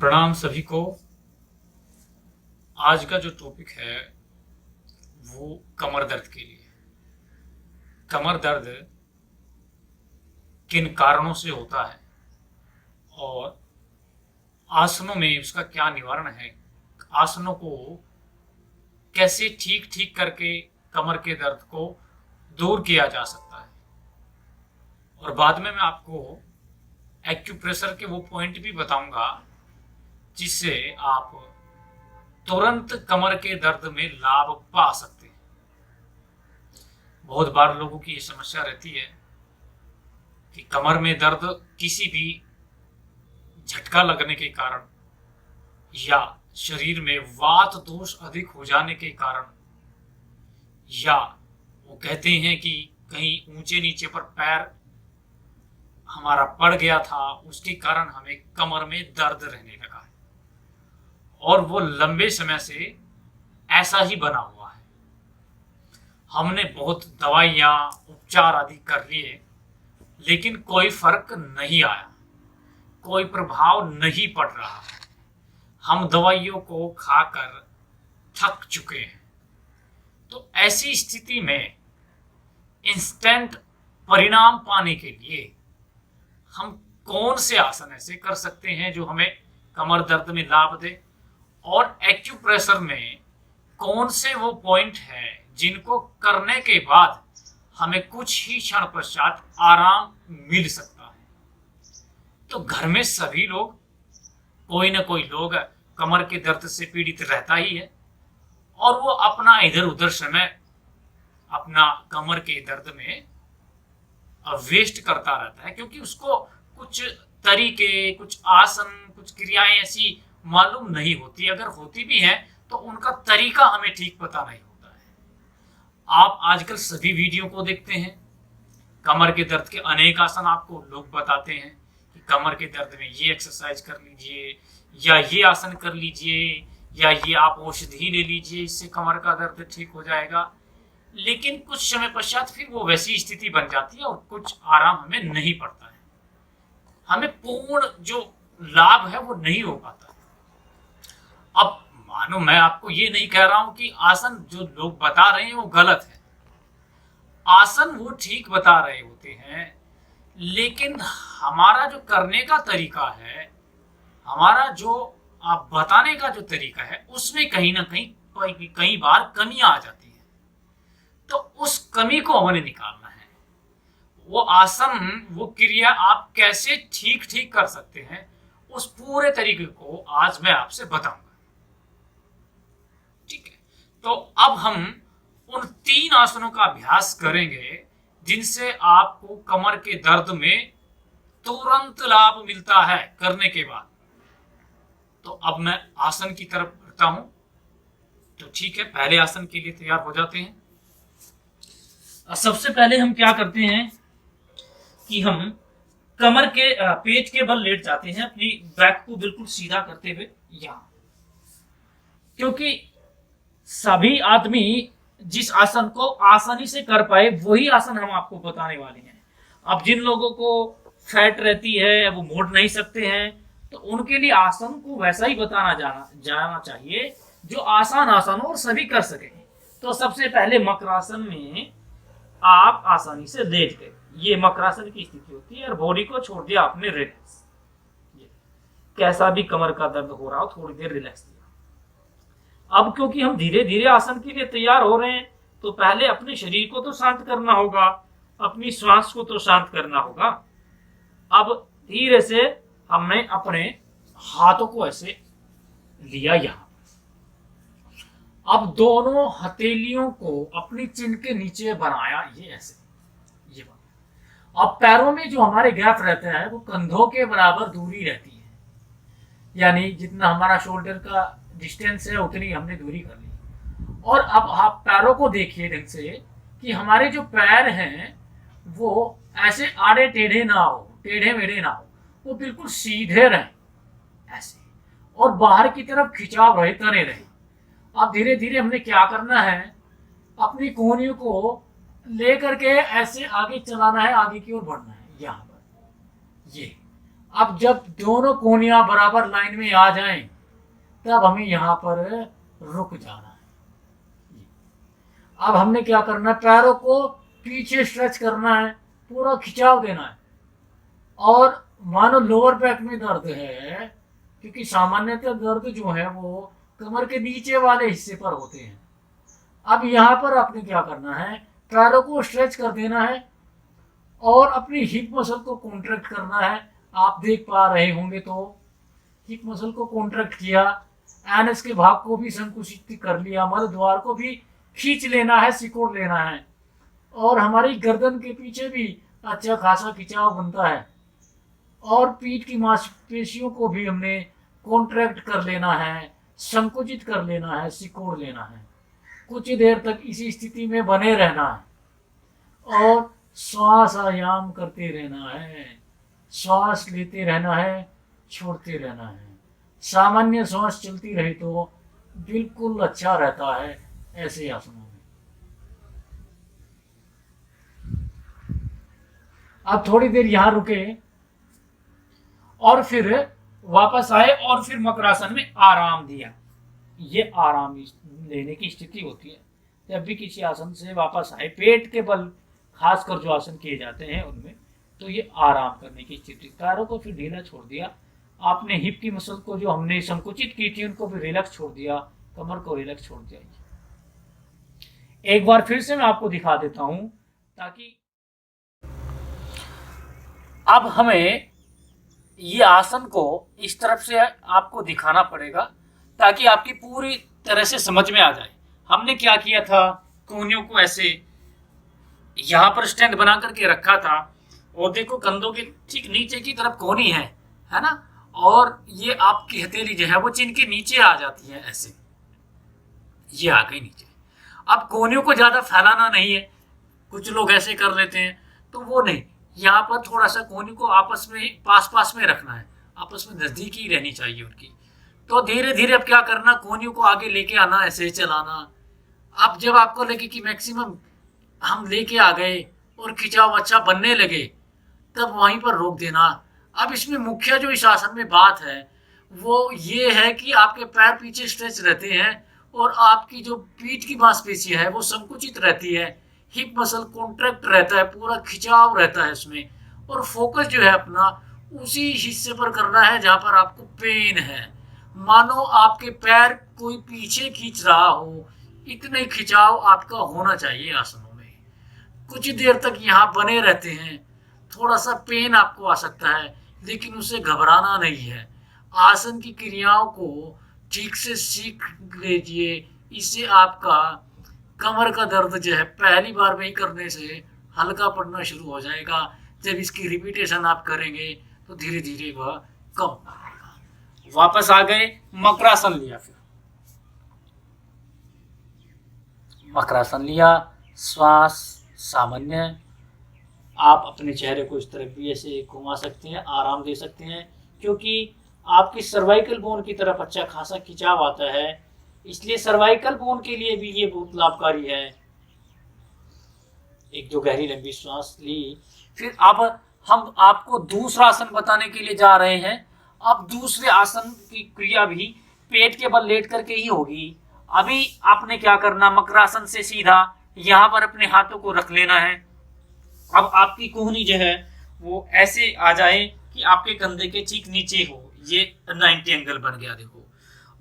प्रणाम सभी को। आज का जो टॉपिक है वो कमर दर्द के लिए। कमर दर्द किन कारणों से होता है और आसनों में उसका क्या निवारण है, आसनों को कैसे ठीक ठीक करके कमर के दर्द को दूर किया जा सकता है, और बाद में मैं आपको एक्यूप्रेशर के वो पॉइंट भी बताऊंगा जिससे आप तुरंत कमर के दर्द में लाभ पा सकते हैं। बहुत बार लोगों की ये समस्या रहती है कि कमर में दर्द किसी भी झटका लगने के कारण या शरीर में वात दोष अधिक हो जाने के कारण, या वो कहते हैं कि कहीं ऊंचे नीचे पर पैर हमारा पड़ गया था उसके कारण हमें कमर में दर्द रहने लगा है, और वो लंबे समय से ऐसा ही बना हुआ है। हमने बहुत दवाइयाँ उपचार आदि कर लिए लेकिन कोई फर्क नहीं आया, कोई प्रभाव नहीं पड़ रहा है। हम दवाइयों को खाकर थक चुके हैं। तो ऐसी स्थिति में इंस्टेंट परिणाम पाने के लिए हम कौन से आसन ऐसे कर सकते हैं जो हमें कमर दर्द में लाभ दे, और एक्यूप्रेशर में कौन से वो पॉइंट है जिनको करने के बाद हमें कुछ ही क्षण पश्चात आराम मिल सकता है। तो घर में सभी लोग, कोई ना कोई लोग कमर के दर्द से पीड़ित रहता ही है, और वो अपना इधर उधर समय अपना कमर के दर्द में वेस्ट करता रहता है, क्योंकि उसको कुछ तरीके, कुछ आसन, कुछ क्रियाएं ऐसी मालूम नहीं होती। अगर होती भी हैं तो उनका तरीका हमें ठीक पता नहीं होता है। आप आजकल सभी वीडियो को देखते हैं, कमर के दर्द के अनेक आसन आपको लोग बताते हैं कि कमर के दर्द में ये एक्सरसाइज कर लीजिए, या ये आसन कर लीजिए, या ये आप औषधि ले लीजिए, इससे कमर का दर्द ठीक हो जाएगा। लेकिन कुछ समय पश्चात फिर वो वैसी स्थिति बन जाती है और कुछ आराम हमें नहीं पड़ता है, हमें पूर्ण जो लाभ है वो नहीं हो पाता है। अब मानो मैं आपको ये नहीं कह रहा हूं कि आसन जो लोग बता रहे हैं वो गलत है, आसन वो ठीक बता रहे होते हैं, लेकिन हमारा जो करने का तरीका है, हमारा जो आप बताने का जो तरीका है, उसमें कहीं ना कहीं कई बार कमियां आ जाती है। तो उस कमी को हमने निकालना है। वो आसन, वो क्रिया आप कैसे ठीक ठीक कर सकते हैं, उस पूरे तरीके को आज मैं आपसे बताऊंगा। ठीक है, तो अब हम उन 3 आसनों का अभ्यास करेंगे जिनसे आपको कमर के दर्द में तुरंत लाभ मिलता है करने के बाद। तो अब मैं आसन की तरफ बढ़ता हूं। तो ठीक है, पहले आसन के लिए तैयार हो जाते हैं। सबसे पहले हम क्या करते हैं कि हम कमर के पेट के बल लेट जाते हैं, अपनी बैक को बिल्कुल सीधा करते हुए यहां, क्योंकि सभी आदमी जिस आसन को आसानी से कर पाए वही आसन हम आपको बताने वाले हैं। अब जिन लोगों को फैट रहती है, वो मोड़ नहीं सकते हैं, तो उनके लिए आसन को वैसा ही बताना जाना चाहिए जो आसान आसन हो और सभी कर सके। तो सबसे पहले मकरासन में आप आसानी से लेट गए, ये मकरासन की स्थिति होती है, और बॉडी को छोड़ दिया आपने रिलैक्स। कैसा भी कमर का दर्द हो रहा हो, थोड़ी देर रिलैक्स दिया। अब क्योंकि हम धीरे धीरे आसन के लिए तैयार हो रहे हैं, तो पहले अपने शरीर को तो शांत करना होगा, अपनी श्वास को तो शांत करना होगा। अब धीरे से हमने अपने हाथों को ऐसे लिया यहां, अब दोनों हथेलियों को अपनी चिन के नीचे बनाया, ये ऐसे, ये बना। अब पैरों में जो हमारे गैप रहता है वो कंधों के बराबर दूरी रहती है, यानी जितना हमारा शोल्डर का डिस्टेंस है उतनी हमने दूरी कर ली। और अब आप पैरों को देखिए ढंग से कि हमारे जो पैर हैं वो ऐसे आड़े टेढ़े ना हो, टेढ़े मेढ़े ना हो, वो बिल्कुल सीधे रहें ऐसे, और बाहर की तरफ खिंचाव रहे, तने रहे। अब धीरे धीरे हमने क्या करना है, अपनी कोहनियों को लेकर के ऐसे आगे चलाना है, आगे की ओर बढ़ना है। यहाँ पर ये अब जब दोनों कोहनियां बराबर लाइन में आ जाएं, तब हमें यहाँ पर रुक जाना है। अब हमने क्या करना है, पैरों को पीछे स्ट्रेच करना है, पूरा खिंचाव देना है। और मानो लोअर बैक में दर्द है, क्योंकि सामान्यतः दर्द जो है वो कमर के नीचे वाले हिस्से पर होते हैं। अब यहाँ पर आपने क्या करना है, पैरों को स्ट्रेच कर देना है और अपनी हिप मसल को कॉन्ट्रैक्ट करना है। आप देख पा रहे होंगे तो हिप मसल को कॉन्ट्रैक्ट किया, एनएस के भाग को भी संकुचित कर लिया, मध्य द्वार को भी खींच लेना है, सिकोड़ लेना है। और हमारी गर्दन के पीछे भी अच्छा खासा खिंचाव बनता है और पीठ की मांसपेशियों को भी हमने कॉन्ट्रैक्ट कर लेना है, संकुचित कर लेना है, सिकोड़ लेना है। कुछ देर तक इसी स्थिति में बने रहना है और श्वास आयाम करते रहना है। श्वास लेते रहना है, छोड़ते रहना है। सामान्य श्वास चलती रहे तो बिल्कुल अच्छा रहता है ऐसे आसनों में। अब थोड़ी देर यहाँ रुके और फिर वापस आए और फिर मकरासन में आराम दिया। ये आराम लेने की स्थिति होती है जब भी किसी आसन से वापस आए। पेट के बल खासकर जो आसन किए जाते हैं उनमें तो ये आराम करने की स्थिति। पैरों को फिर ढीला छोड़ दिया, आपने हिप की मसल को जो हमने संकुचित की थी उनको भी रिलैक्स छोड़ दिया, कमर को रिलैक्स छोड़ दिया। एक बार फिर से मैं आपको दिखा देता हूं ताकि अब हमें ये आसन को इस तरफ से आपको दिखाना पड़ेगा ताकि आपकी पूरी तरह से समझ में आ जाए। हमने क्या किया था, कोहनियों को ऐसे यहाँ पर स्टैंड बना करके रखा था और देखो कंधों के ठीक नीचे की तरफ कोहनी है ना, और ये आपकी हथेली जो है वो चिन के नीचे आ जाती है, ऐसे ये आ गई नीचे। अब कोहनियों को ज्यादा फैलाना नहीं है, कुछ लोग ऐसे कर लेते हैं तो वो नहीं, यहाँ पर थोड़ा सा कोहनी को आपस में पास में रखना है, आपस में नजदीकी रहनी चाहिए उनकी। तो धीरे धीरे अब क्या करना, कोहनियों को आगे लेके आना, ऐसे चलाना। अब जब आपको लगे कि मैक्सिमम हम लेके आ गए और खिंचाव अच्छा बनने लगे, तब वहीं पर रोक देना। अब इसमें मुख्य जो इस आसन में बात है वो ये है कि आपके पैर पीछे स्ट्रेच रहते हैं और आपकी जो पीठ की मांसपेशी है वो संकुचित रहती है, हिप मसल कॉन्ट्रैक्ट रहता है, पूरा खिंचाव रहता है इसमें। और फोकस जो है अपना उसी हिस्से पर करना है जहाँ पर आपको पेन है। मानो आपके पैर कोई पीछे खींच रहा हो, इतने खिंचाव आपका होना चाहिए आसनों में। कुछ देर तक यहाँ बने रहते हैं, थोड़ा सा पेन आपको आ सकता है लेकिन उसे घबराना नहीं है। आसन की क्रियाओं को ठीक से सीख लीजिए, इससे आपका कमर का दर्द जो है पहली बार में ही करने से हल्का पड़ना शुरू हो जाएगा। जब इसकी रिपीटेशन आप करेंगे तो धीरे धीरे वह कम होगा। वापस आ गए, मकरासन लिया, फिर मकरासन लिया, श्वास सामान्य। आप अपने चेहरे को इस तरफ भी ऐसे घुमा सकते हैं, आराम दे सकते हैं, क्योंकि आपकी सर्वाइकल बोन की तरफ अच्छा खासा खिंचाव आता है, इसलिए सर्वाइकल बोन के लिए भी ये बहुत लाभकारी है। एक जो गहरी लंबी श्वास ली, फिर अब हम आपको दूसरा आसन बताने के लिए जा रहे हैं। अब दूसरे आसन की क्रिया भी पेट के बल लेट करके ही होगी। अभी आपने क्या करना, मकरासन से सीधा यहाँ पर अपने हाथों को रख लेना है। अब आपकी कोहनी जो है वो ऐसे आ जाए कि आपके कंधे के ठीक नीचे हो, ये 90 एंगल बन गया। देखो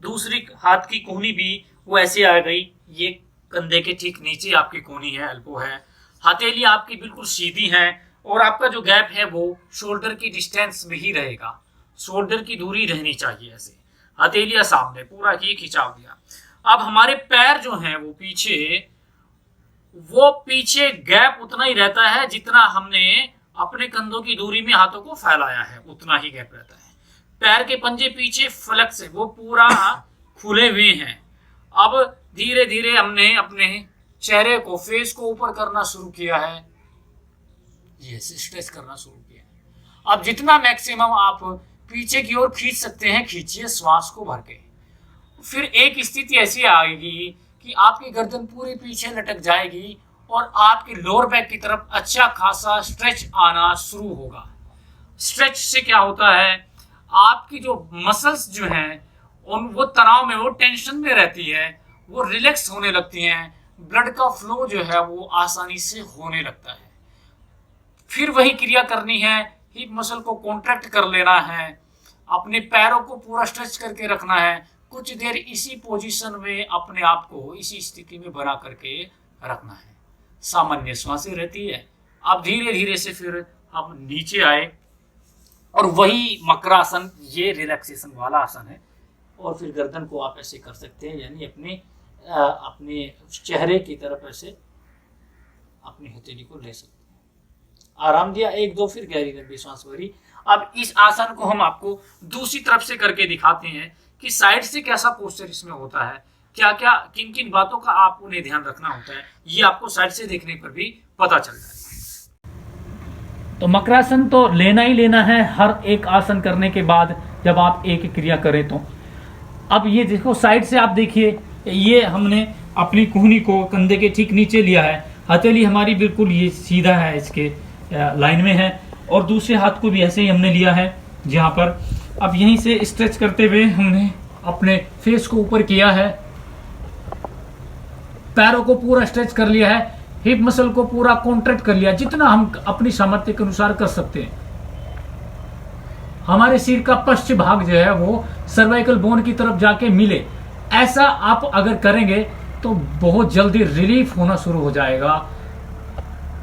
दूसरी हाथ की कोहनी भी वो ऐसे आ गई, ये कंधे के ठीक नीचे आपकी कोहनी है, एल्बो है। हथेली आपकी बिल्कुल सीधी है और आपका जो गैप है वो शोल्डर की डिस्टेंस में ही रहेगा, शोल्डर की दूरी रहनी चाहिए। ऐसे हथेलियां सामने, पूरा ही खिंचाव दिया। अब हमारे पैर जो हैं वो पीछे गैप उतना ही रहता है जितना हमने अपने कंधों की दूरी में हाथों को फैलाया है, उतना ही गैप रहता है। पैर के पंजे पीछे फ्लेक्स है, वो पूरा खुले हुए हैं। अब धीरे धीरे हमने अपने चेहरे को, फेस को ऊपर करना शुरू किया है, ये स्ट्रेच करना शुरू किया है। अब जितना मैक्सिमम आप पीछे की ओर खींच सकते हैं खींचिए, श्वास को भर के। फिर एक स्थिति ऐसी आएगी कि आपकी गर्दन पूरी पीछे लटक जाएगी और आपकी लोअर बैक की तरफ अच्छा खासा स्ट्रेच आना शुरू होगा। स्ट्रेच से क्या होता है, आपकी जो मसल्स जो हैं वो तनाव में, वो टेंशन में रहती है, वो रिलैक्स होने लगती हैं, ब्लड का फ्लो जो है वो आसानी से होने लगता है। फिर वही क्रिया करनी है, हिप मसल को कॉन्ट्रैक्ट कर लेना है, अपने पैरों को पूरा स्ट्रेच करके रखना है, कुछ देर इसी पोजीशन में अपने आप को इसी स्थिति में बना करके रखना है। सामान्य श्वासें रहती है। अब धीरे धीरे से फिर हम नीचे आए और वही मकरासन, ये रिलैक्सेशन वाला आसन है। और फिर गर्दन को आप ऐसे कर सकते हैं, यानी अपने चेहरे की तरफ ऐसे अपनी हथेली को ले सकते हैं। आराम दिया, एक दो, फिर गहरी लंबी सांस भरी। अब इस आसन को हम आपको दूसरी तरफ से करके दिखाते हैं कि साइड से कैसा पोस्चर इसमें होता है, क्या क्या किन किन बातों का आपको उन्हें ध्यान रखना होता है, ये आपको साइड से देखने पर भी पता चल जाएगा। तो मकरासन तो लेना ही लेना है हर एक आसन करने के बाद, जब आप एक क्रिया करें तो। अब ये देखो साइड से आप देखिए, ये हमने अपनी कूहनी को कंधे के ठीक नीचे लिया है, हथेली हमारी बिल्कुल ये सीधा है, इसके लाइन में है, और दूसरे हाथ को भी ऐसे ही हमने लिया है जहाँ पर। अब यहीं से स्ट्रेच करते हुए हमने अपने फेस को ऊपर किया है, पैरों को पूरा स्ट्रेच कर लिया है, हिप मसल को पूरा कॉन्ट्रैक्ट कर लिया, जितना हम अपनी सामर्थ्य के अनुसार कर सकते हैं। हमारे सिर का पश्च भाग जो है वो सर्वाइकल बोन की तरफ जाके मिले, ऐसा आप अगर करेंगे तो बहुत जल्दी रिलीफ होना शुरू हो जाएगा।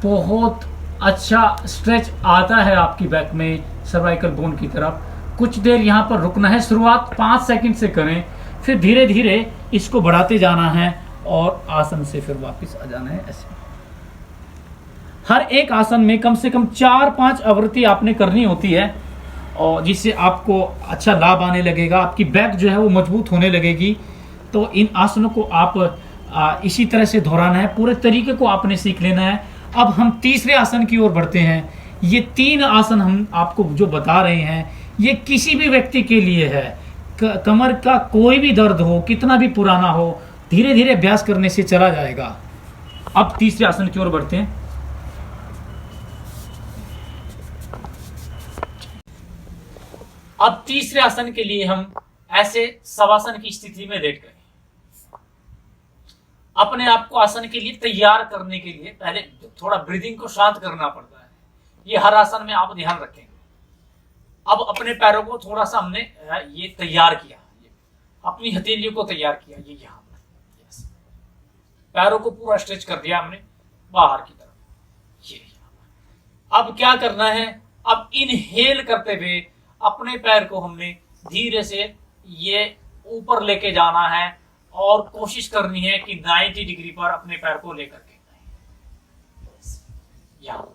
बहुत अच्छा स्ट्रेच आता है आपकी बैक में सर्वाइकल बोन की तरफ। कुछ देर यहां पर रुकना है, शुरुआत 5 सेकंड से करें, फिर धीरे धीरे इसको बढ़ाते जाना है और आसन से फिर वापस आ जाना है। ऐसे हर एक आसन में कम से कम 4-5 आवृत्ति आपने करनी होती है, और जिससे आपको अच्छा लाभ आने लगेगा, आपकी बैक जो है वो मजबूत होने लगेगी। तो इन आसनों को आप इसी तरह से दोहराना है, पूरे तरीके को आपने सीख लेना है। अब हम तीसरे आसन की ओर बढ़ते हैं। ये 3 आसन हम आपको जो बता रहे हैं, ये किसी भी व्यक्ति के लिए है। कमर का कोई भी दर्द हो, कितना भी पुराना हो, धीरे धीरे अभ्यास करने से चला जाएगा। अब तीसरे आसन की ओर बढ़ते हैं। अब तीसरे आसन के लिए हम ऐसे शवासन की स्थिति में लेट गए। अपने आप को आसन के लिए तैयार करने के लिए पहले थोड़ा ब्रीदिंग को शांत करना पड़ता है। ये हर आसन में आप ध्यान रखेंगे। अब अपने पैरों को थोड़ा सा हमने ये तैयार किया, अपनी हथेलियों को तैयार किया, ये यहाँ पर पैरों को पूरा स्ट्रेच कर दिया हमने बाहर की तरफ, ये यहाँ पर। अब क्या करना है, अब इनहेल करते हुए अपने पैर को हमने धीरे से ये ऊपर लेके जाना है और कोशिश करनी है कि 90 डिग्री पर अपने पैर को लेकर के यहाँ।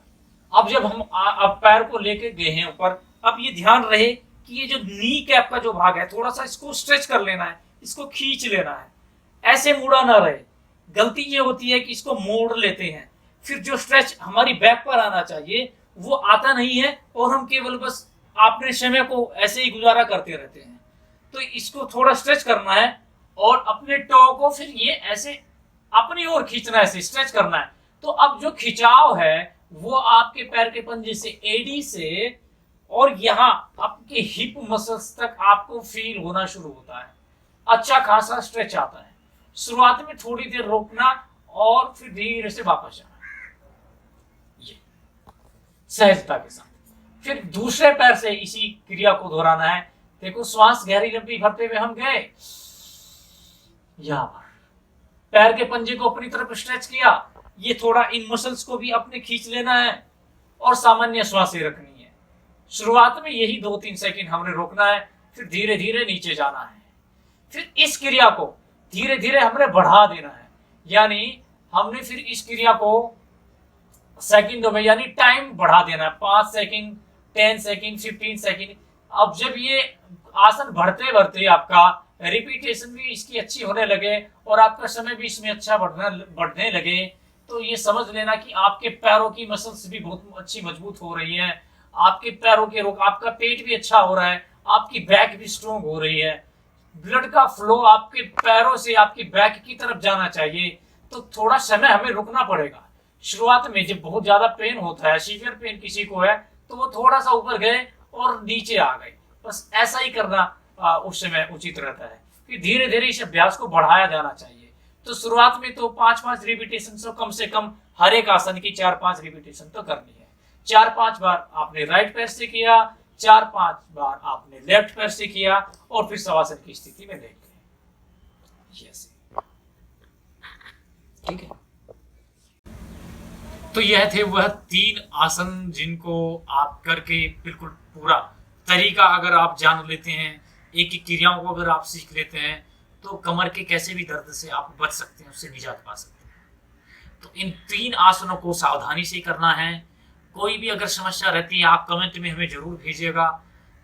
अब जब हम अब पैर को लेके गए हैं ऊपर, अब ये ध्यान रहे कि ये जो नी कैप का जो भाग है, थोड़ा सा इसको स्ट्रेच कर लेना है, इसको खींच लेना है, ऐसे मुड़ा ना रहे। गलती ये होती है कि इसको मोड़ लेते हैं, फिर जो स्ट्रेच हमारी बैक पर आना चाहिए वो आता नहीं है, और हम केवल बस अपने समय को ऐसे ही गुजारा करते रहते हैं। तो इसको थोड़ा स्ट्रेच करना है और अपने टो को फिर ये ऐसे अपनी ओर खींचना है, ऐसे स्ट्रेच करना है। तो अब जो खिंचाव है वो आपके पैर के पंजे से, एडी से, और यहाँ आपके हिप मसल्स तक आपको फील होना शुरू होता है। अच्छा खासा स्ट्रेच आता है। शुरुआत में थोड़ी देर रोकना और फिर धीरे से वापस जाना, ये सहजता के साथ। फिर दूसरे पैर से इसी क्रिया को दोहराना है। देखो, श्वास गहरी लंबी भरते हुए हम गए, यहां पर पैर के पंजे को अपनी तरफ स्ट्रेच किया, ये थोड़ा इन मसल्स को भी अपने खींच लेना है और सामान्य श्वासें रखनी है। शुरुआत में यही 2-3 सेकंड हमने रोकना है, फिर धीरे धीरे नीचे जाना है। फिर इस क्रिया को धीरे धीरे हमने बढ़ा देना है, यानी हमने फिर इस क्रिया को सेकंडों में, यानी टाइम बढ़ा देना है। 5 सेकंड, 10 सेकंड, 15 सेकंड। अब जब ये आसन बढ़ते बढ़ते आपका रिपीटेशन भी इसकी अच्छी होने लगे और आपका समय भी इसमें अच्छा बढ़ने लगे, तो ये समझ लेना कि आपके पैरों की मसल्स भी बहुत अच्छी मजबूत हो रही है, आपके पैरों के रोग, आपका पेट भी अच्छा हो रहा है, आपकी बैक भी स्ट्रोंग हो रही है, ब्लड का फ्लो आपके पैरों से आपकी बैक की तरफ जाना चाहिए। तो थोड़ा समय हमें रुकना पड़ेगा। शुरुआत में जब बहुत ज्यादा पेन होता है, सीवियर पेन किसी को है, तो वो थोड़ा सा ऊपर गए और नीचे आ गए। बस ऐसा ही करना उस समय उचित रहता है। फिर धीरे धीरे इस अभ्यास को बढ़ाया जाना चाहिए। तो शुरुआत में तो 5-5 रिपीटेशन तो कम से कम हर एक आसन की 4-5 रिपीटेशन तो करनी है। 4-5 बार आपने राइट पैर से किया, 4-5 बार आपने लेफ्ट पैर से किया और फिर शवासन की स्थिति में लेट गए। यस, ठीक है। तो यह थे वह 3 आसन जिनको आप करके बिल्कुल पूरा तरीका अगर आप जान लेते हैं, एक एक क्रियाओं को अगर आप सीख लेते हैं, तो कमर के कैसे भी दर्द से आप बच सकते हैं, उससे निजात पा सकते हैं। तो इन 3 आसनों को सावधानी से करना है। कोई भी अगर समस्या रहती है आप कमेंट में हमें जरूर भेजिएगा,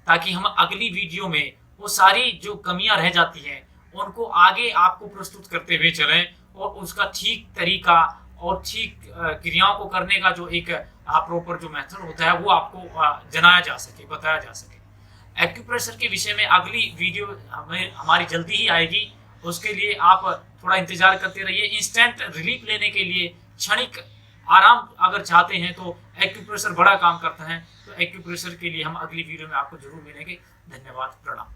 ताकि हम अगली वीडियो में वो सारी जो कमियां रह जाती हैं उनको आगे आपको प्रस्तुत करते हुए चलें, और उसका ठीक तरीका और ठीक क्रियाओं को करने का जो एक प्रॉपर जो मेथड होता है वो आपको जनाया जा सके, बताया जा सके। एक्यूप्रेशर के विषय में अगली वीडियो हमारी जल्दी ही आएगी। उसके लिए आप थोड़ा इंतजार करते रहिए। इंस्टेंट रिलीफ लेने के लिए, क्षणिक आराम अगर चाहते हैं तो एक्यूप्रेशर बड़ा काम करता है। तो एक्यूप्रेशर के लिए हम अगली वीडियो में आपको जरूर मिलेंगे। धन्यवाद, प्रणाम।